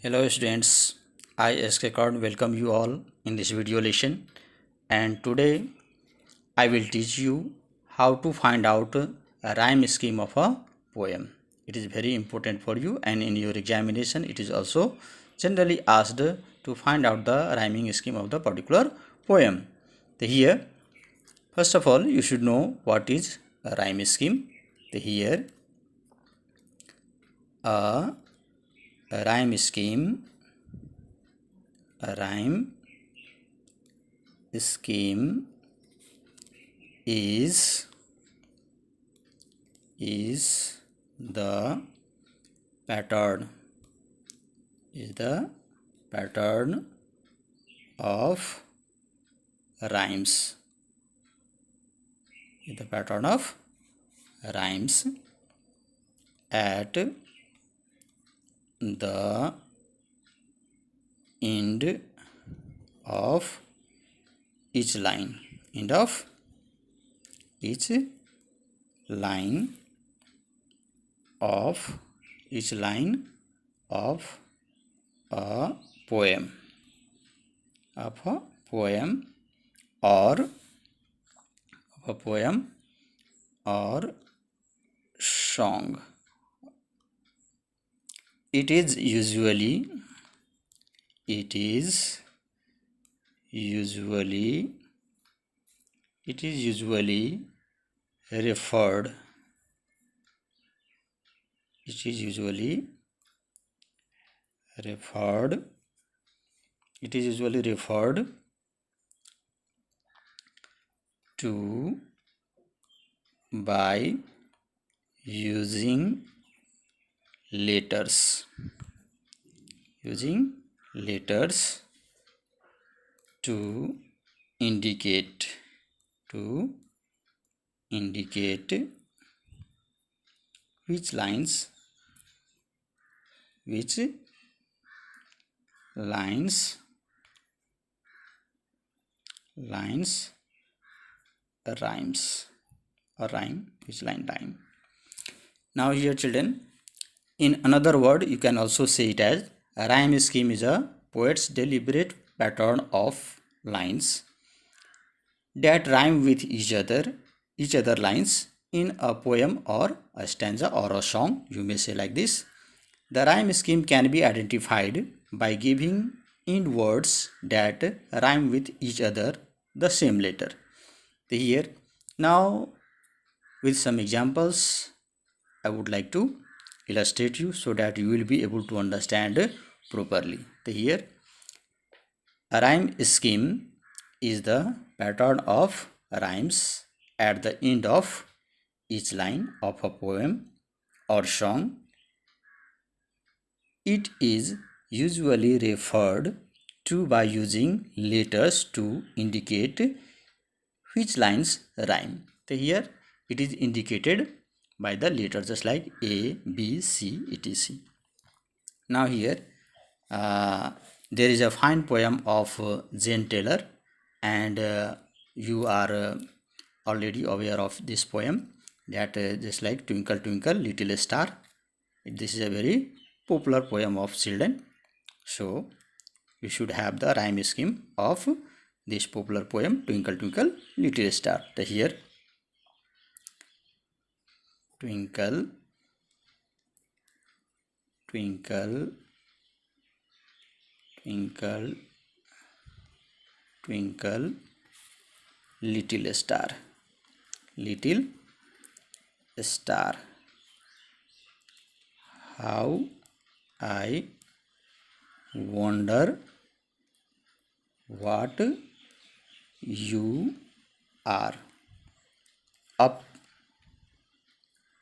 Hello students, I Karn welcome you all in this video lesson, and today I will teach you how to find out a rhyme scheme of a poem. It is very important for you, and in your examination it is also generally asked to find out the rhyming scheme of the particular poem. Here first of all you should know what is a rhyme scheme. Here a rhyme scheme a rhyme scheme is the pattern of rhymes at the end of each line of a poem or song. It is usually referred it is usually referred to by using letters to indicate which lines rhymes or rhyme which line rhyme. Now here children, in another word you can also say it as a rhyme scheme is a poet's deliberate pattern of lines that rhyme with each other lines in a poem or a stanza or a song. You may say like this: the rhyme scheme can be identified by giving in words that rhyme with each other the same letter. Here now with some examples I would like to illustrate you so that you will be able to understand properly. Here a rhyme scheme is the pattern of rhymes at the end of each line of a poem or song. It is usually referred to by using letters to indicate which lines rhyme. Here it is indicated by the letters just like A, B, C, etc. Now here there is a fine poem of Jane Taylor, and you are already aware of this poem that just like Twinkle Twinkle Little Star. This is a very popular poem of children, so you should have the rhyme scheme of this popular poem Twinkle Twinkle Little Star. Here twinkle twinkle twinkle twinkle little star, how I wonder what you are up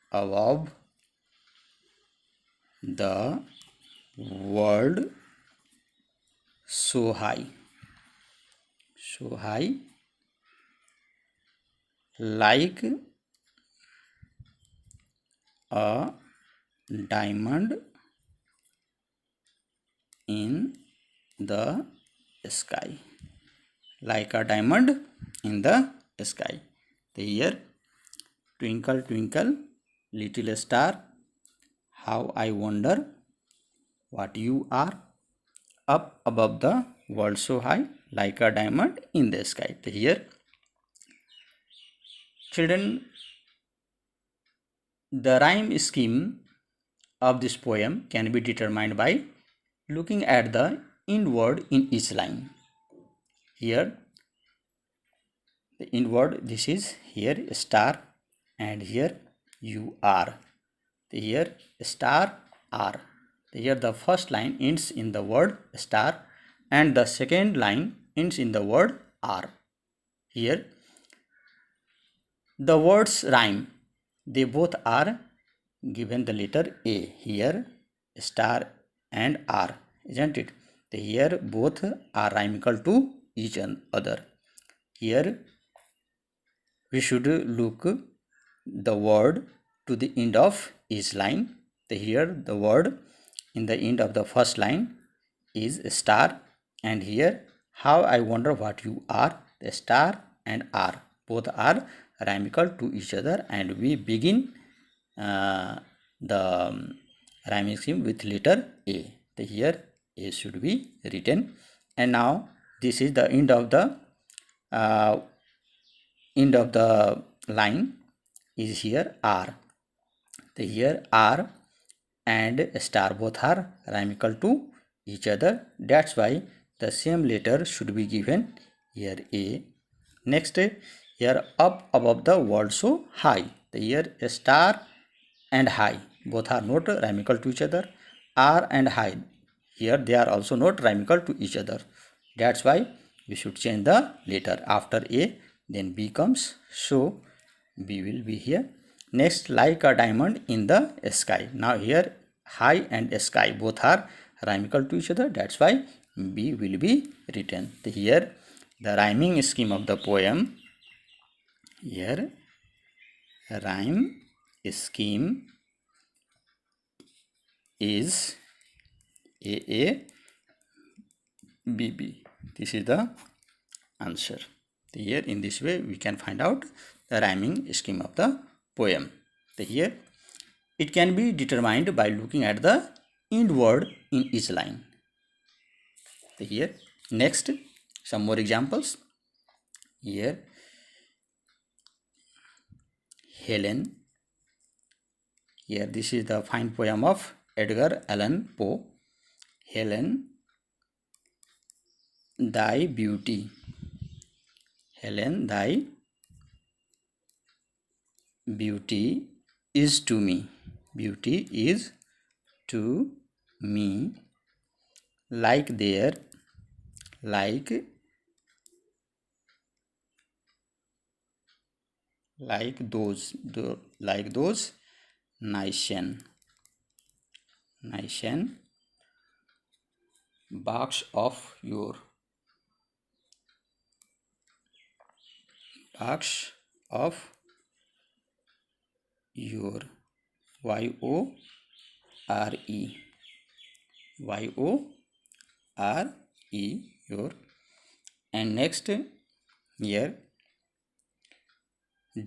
above the world so high, like a diamond in the sky, Here twinkle twinkle little star, how I wonder what you are, up above the world so high, like a diamond in the sky. So here, children, the rhyme scheme of this poem can be determined by looking at the end word in each line. Here, the end word, this is here star, and here you are. Here star are. Here the first line ends in the word star and the second line ends in the word are. Here the words rhyme. They both are given the letter A. Here star and are, isn't it? Here both are rhymical to each other. Here we should look the word to the end of each line. Here the word in the end of the first line is star, and here how I wonder what you are. The star and are both are rhymical to each other, and we begin the rhyming scheme with letter A. Here A should be written, and now this is the uh, end of the line is here R. Here R and star both are rhymical to each other. That's why the same letter should be given here A. Next, here up above the world so high. Here star and high both are not rhymical to each other. R and high, here they are also not rhymical to each other. That's why we should change the letter. After A, then B comes, so B will be here. Next, like a diamond in the sky. Now here high and sky both are rhymical to each other. That's why B will be written. Here the rhyming scheme of the poem. Here rhyme scheme is A B B. This is the answer. Here in this way we can find out the rhyming scheme of the poem. Here it can be determined by looking at the end word in each line. Here next some more examples. Here Helen. Here this is the fine poem of Edgar Allan Poe. Helen, thy beauty. Helen, thy beauty is to me. Beauty is to me like there, like those nation box of your box of your YORE your. And next here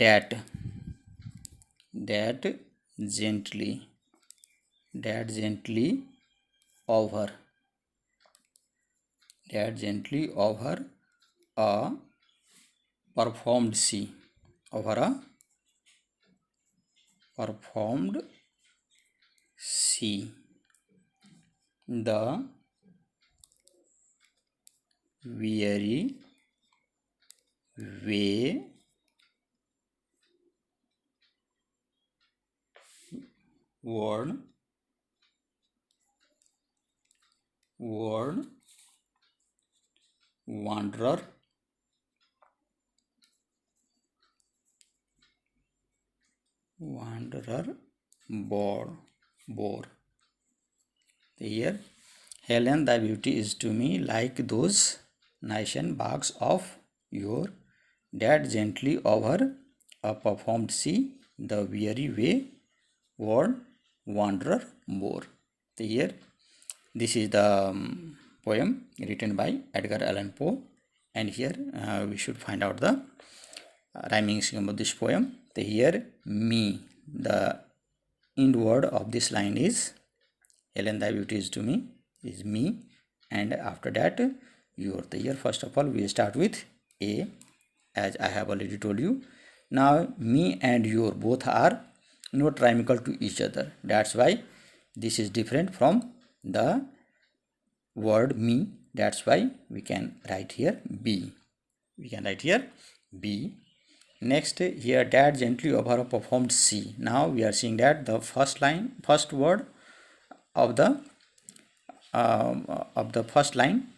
that gently over a performed sea, over a performed sea, the weary way worn wanderer bore. Here Helen, thy beauty is to me like those nation barks of your that gently over a performed sea, the weary way worn wanderer bore. Here this is the poem written by Edgar Allan Poe, and here we should find out the rhyming scheme of this poem. Here me, the end word of this line is Helen thy beauty is to me is me, and after that your. The here first of all we start with a, as I have already told you. Now me and your both are not rhymical to each other. That's why this is different from the word me. That's why we can write here B. We can write here B. Next, here dad gently over performed C. Now we are seeing that the first word of the first line,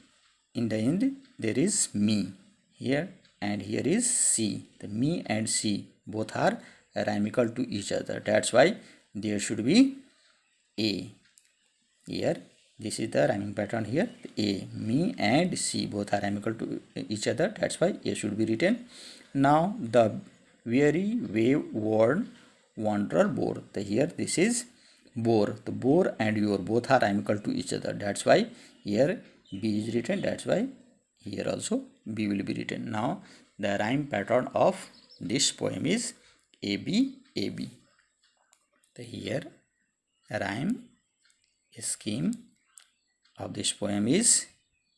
in the end there is me here, and here is C. The me and C both are rhymical to each other. That's why there should be A here. This is the rhyming pattern here. A, me and C both are rhymical to each other. That's why A should be written. Now the weary wave worn wanderer bore. The here this is bore. The bore and your both are rhymical to each other. That's why here B is written. That's why here also B will be written. Now the rhyme pattern of this poem is A B A B. The here rhyme scheme of this poem is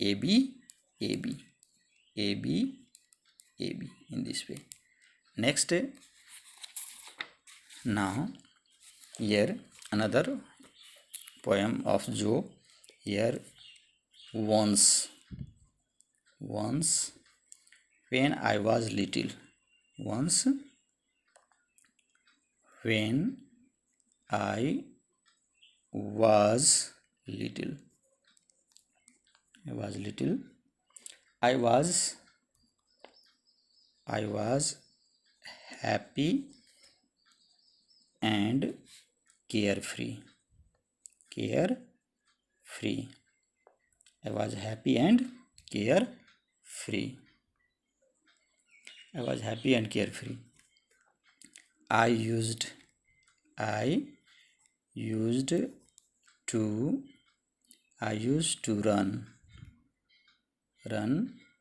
A B A B A B A B, in this way. Next, now here another poem of Joe. Here once when I was little. Once when I was little. I was happy and carefree. I was happy and carefree. I used to run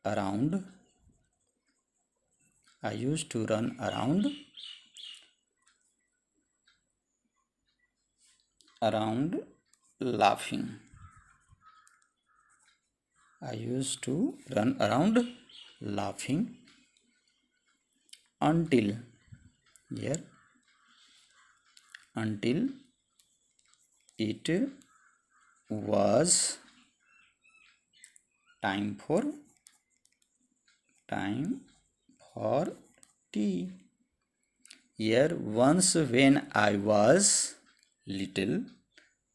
around. I used to run around laughing. I used to run around laughing until it was time for tea. Here once when I was little,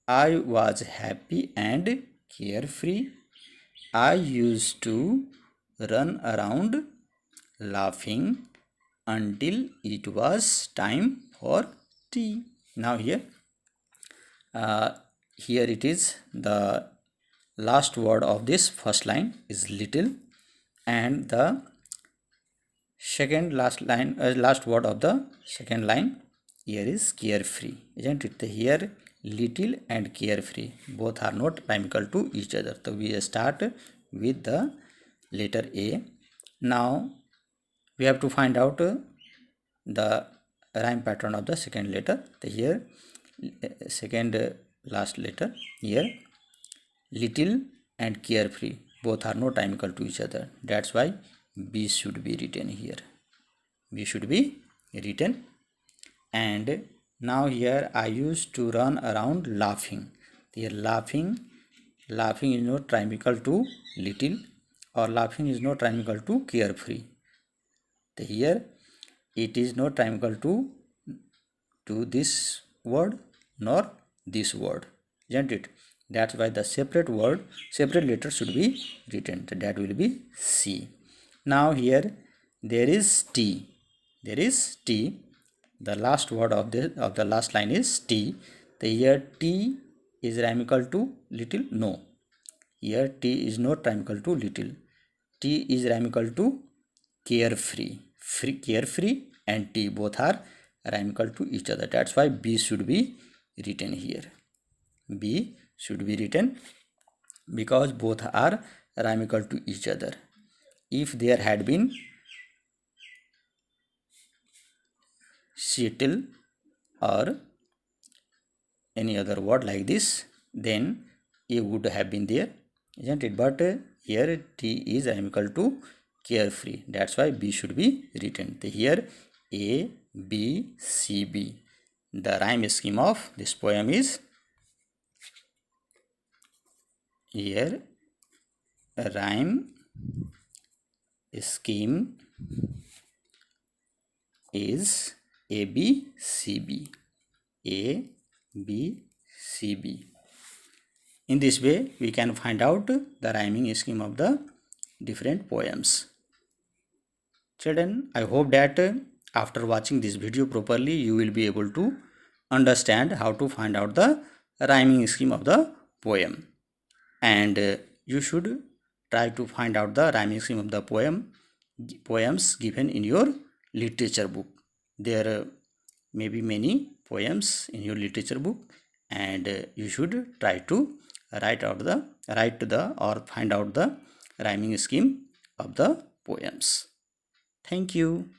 I was happy and carefree. I used to run around laughing until it was time for tea. Now here it is the last word of this first line is little, and the last word of the second line here is carefree, isn't it? Here little and carefree both are not rhymical to each other, so we start with the letter A. Now we have to find out the rhyme pattern of the second letter. Here second last letter, here little and carefree both are not rhymical to each other. That's why B should be written here. And now here I used to run around laughing. Here laughing is not rhymical to little, or laughing is not rhymical to carefree. Here it is not rhymical to this word nor this word, isn't it? That's why the separate letter should be written. That will be C. Now here there is T. The last word of the last line is T. Here T is rhymical to little? No. Here T is not rhymical to little. T is rhymical to carefree. Carefree and T both are rhymical to each other. That's why B should be written here. B should be written because both are rhymical to each other. If there had been settle or any other word like this, then A would have been there, isn't it? But here T is rhyme equal to carefree. That's why B should be written. Here A, B, C, B. The rhyme scheme of this poem is here rhyme scheme is A, B, C, B. A, B, C, B. In this way, we can find out the rhyming scheme of the different poems. Children, I hope that after watching this video properly, you will be able to understand how to find out the rhyming scheme of the poem. And you should try to find out the rhyming scheme of the poems given in your literature book. There may be many poems in your literature book, and you should try to write or find out the rhyming scheme of the poems. Thank you.